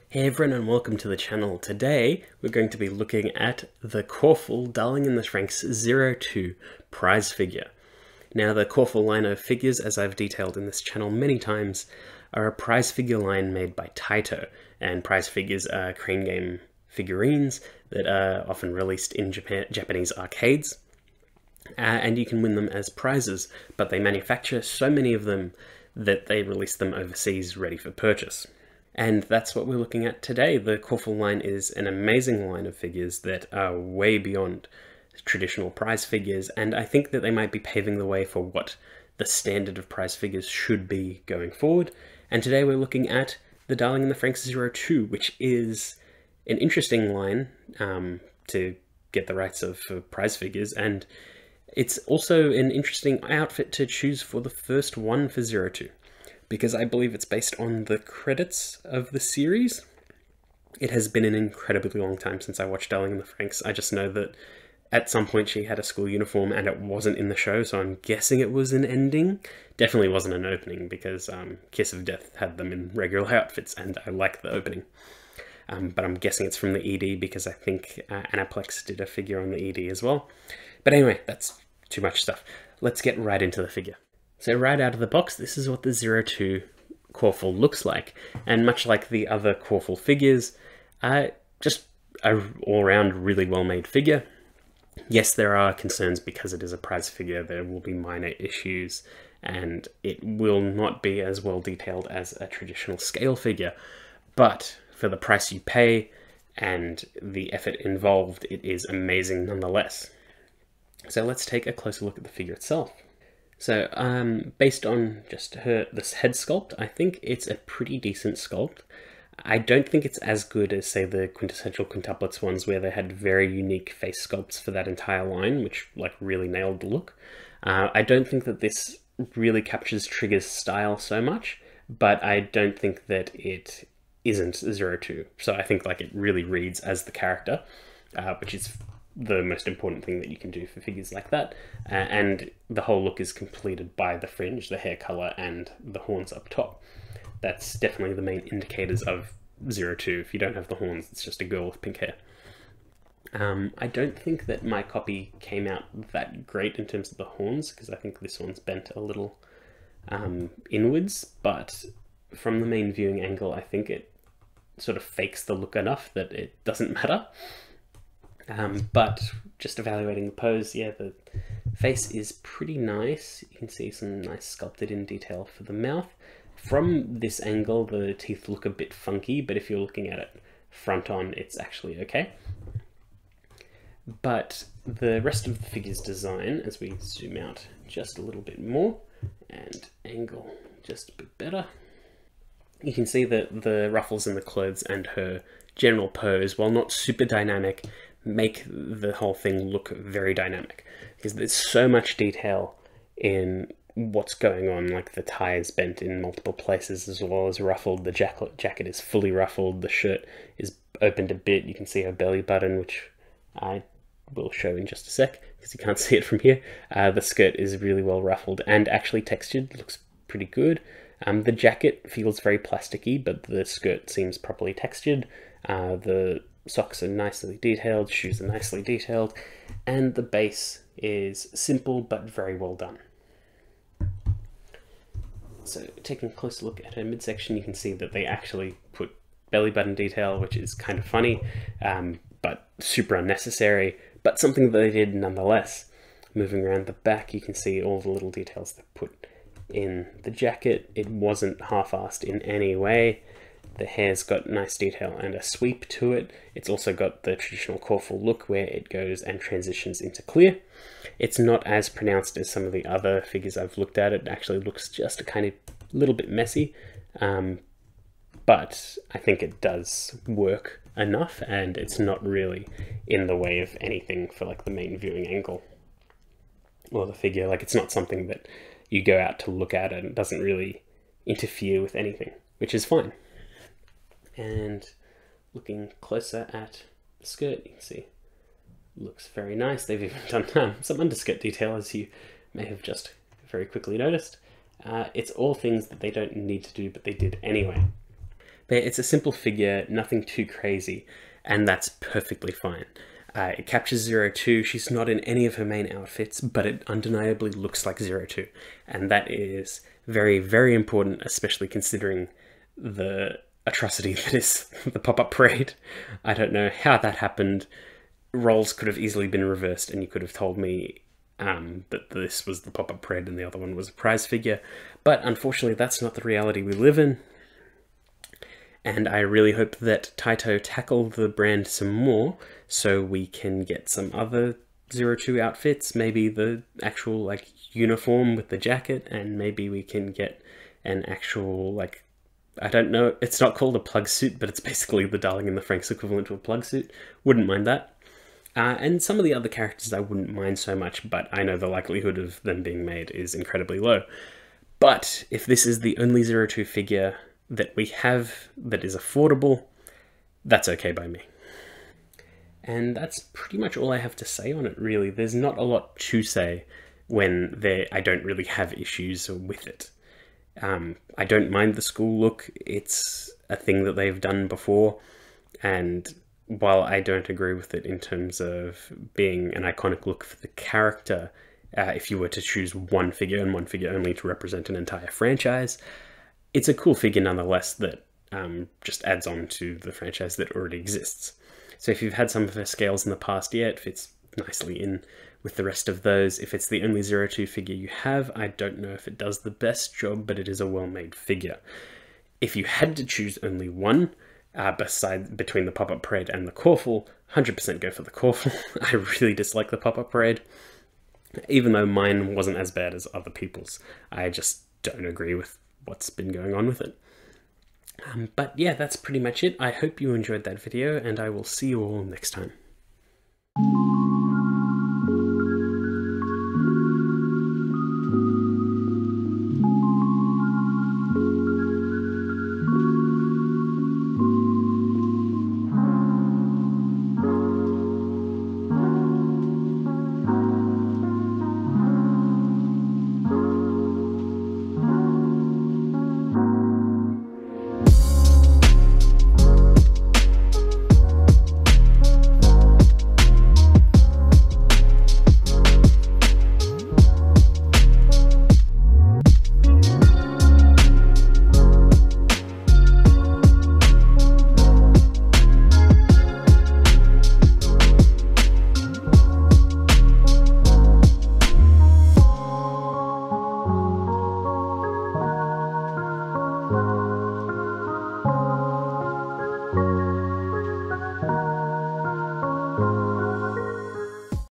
Hey everyone and welcome to the channel. Today we're going to be looking at the Coreful Darling in the Franxx 02 prize figure. Now the Coreful line of figures, as I've detailed in this channel many times, are a prize figure line made by Taito, and prize figures are crane game figurines that are often released in Japanese arcades, and you can win them as prizes, but they manufacture so many of them that they release them overseas ready for purchase. And that's what we're looking at today. The Coreful line is an amazing line of figures that are way beyond traditional prize figures, and I think that they might be paving the way for what the standard of prize figures should be going forward. And today we're looking at the Darling in the Franxx 02, which is an interesting line to get the rights of for prize figures, and it's also an interesting outfit to choose for the first one for 02. Because I believe it's based on the credits of the series. It has been an incredibly long time since I watched Darling in the Franxx. I just know that at some point she had a school uniform and it wasn't in the show, so I'm guessing it was an ending. Definitely wasn't an opening, because Kiss of Death had them in regular outfits and I like the opening. But I'm guessing it's from the ED, because I think Aniplex did a figure on the ED as well. But anyway, that's too much stuff. Let's get right into the figure. So right out of the box, this is what the 02 Coreful looks like, and much like the other Coreful figures, just an all-around really well-made figure. Yes, there are concerns because it is a prize figure. There will be minor issues, and it will not be as well detailed as a traditional scale figure, but for the price you pay and the effort involved, it is amazing nonetheless. So let's take a closer look at the figure itself. So, based on just this head sculpt, I think it's a pretty decent sculpt. I don't think it's as good as, say, the quintessential quintuplets ones, where they had very unique face sculpts for that entire line, which, like, really nailed the look. I don't think that this really captures Trigger's style so much, but I don't think that it isn't 02. So I think, like, it really reads as the character, which is the most important thing that you can do for figures like that, and the whole look is completed by the fringe, the hair color, and the horns up top. That's definitely the main indicators of 02. If you don't have the horns, it's just a girl with pink hair. I don't think that my copy came out that great in terms of the horns, because I think this one's bent a little inwards, but from the main viewing angle, I think it sort of fakes the look enough that it doesn't matter. But just evaluating the pose, yeah, the face is pretty nice. You can see some nice sculpted in detail for the mouth. From this angle, the teeth look a bit funky, but if you're looking at it front on, it's actually okay. But the rest of the figure's design, as we zoom out just a little bit more and angle just a bit better, you can see that the ruffles in the clothes and her general pose, while not super dynamic, make the whole thing look very dynamic, because there's so much detail in what's going on, like the tie is bent in multiple places as well as ruffled, the jacket is fully ruffled, the shirt is opened a bit, you can see her belly button, which I will show in just a sec because you can't see it from here. The skirt is really well ruffled and actually textured, looks pretty good. The jacket feels very plasticky, but the skirt seems properly textured. The socks are nicely detailed, shoes are nicely detailed, and the base is simple but very well done. So taking a closer look at her midsection, you can see that they actually put belly button detail, which is kind of funny, but super unnecessary, but something that they did nonetheless. Moving around the back, you can see all the little details they put in the jacket. It wasn't half-assed in any way. The hair's got nice detail and a sweep to it. It's also got the traditional Coreful look where it goes and transitions into clear. It's not as pronounced as some of the other figures I've looked at. It actually looks just a kind of little bit messy, but I think it does work enough, and it's not really in the way of anything for like the main viewing angle or the figure. Like, it's not something that you go out to look at, and it doesn't really interfere with anything, which is fine. And looking closer at the skirt, you can see looks very nice. They've even done some underskirt detail, as you may have just very quickly noticed. It's all things that they don't need to do, but they did anyway. But it's a simple figure, nothing too crazy, and that's perfectly fine. It captures Zero Two. She's not in any of her main outfits, but it undeniably looks like Zero Two, and that is very, very important, especially considering the atrocity that is the pop-up parade. I don't know how that happened. Roles could have easily been reversed, and you could have told me that this was the pop-up parade and the other one was a prize figure, but unfortunately that's not the reality we live in. And I really hope that Taito tackle the brand some more so we can get some other Zero Two outfits, maybe the actual like uniform with the jacket, and maybe we can get an actual, like, I don't know, it's not called a plug suit, but it's basically the Darling in the Franxx equivalent to a plug suit. Wouldn't mind that. And some of the other characters I wouldn't mind so much, but I know the likelihood of them being made is incredibly low. But if this is the only Zero Two figure that we have that is affordable, that's okay by me. And that's pretty much all I have to say on it, really. There's not a lot to say when I don't really have issues with it. I don't mind the school look. It's a thing that they've done before, and while I don't agree with it in terms of being an iconic look for the character, if you were to choose one figure and one figure only to represent an entire franchise, it's a cool figure nonetheless that just adds on to the franchise that already exists. So if you've had some of her scales in the past, yeah, it fits nicely in with the rest of those. If it's the only Zero Two figure you have, I don't know if it does the best job, but it is a well-made figure. If you had to choose only one, between the pop-up parade and the Coreful, 100% go for the Coreful. I really dislike the pop-up parade, even though mine wasn't as bad as other people's. I just don't agree with what's been going on with it. But yeah, that's pretty much it. I hope you enjoyed that video, and I will see you all next time.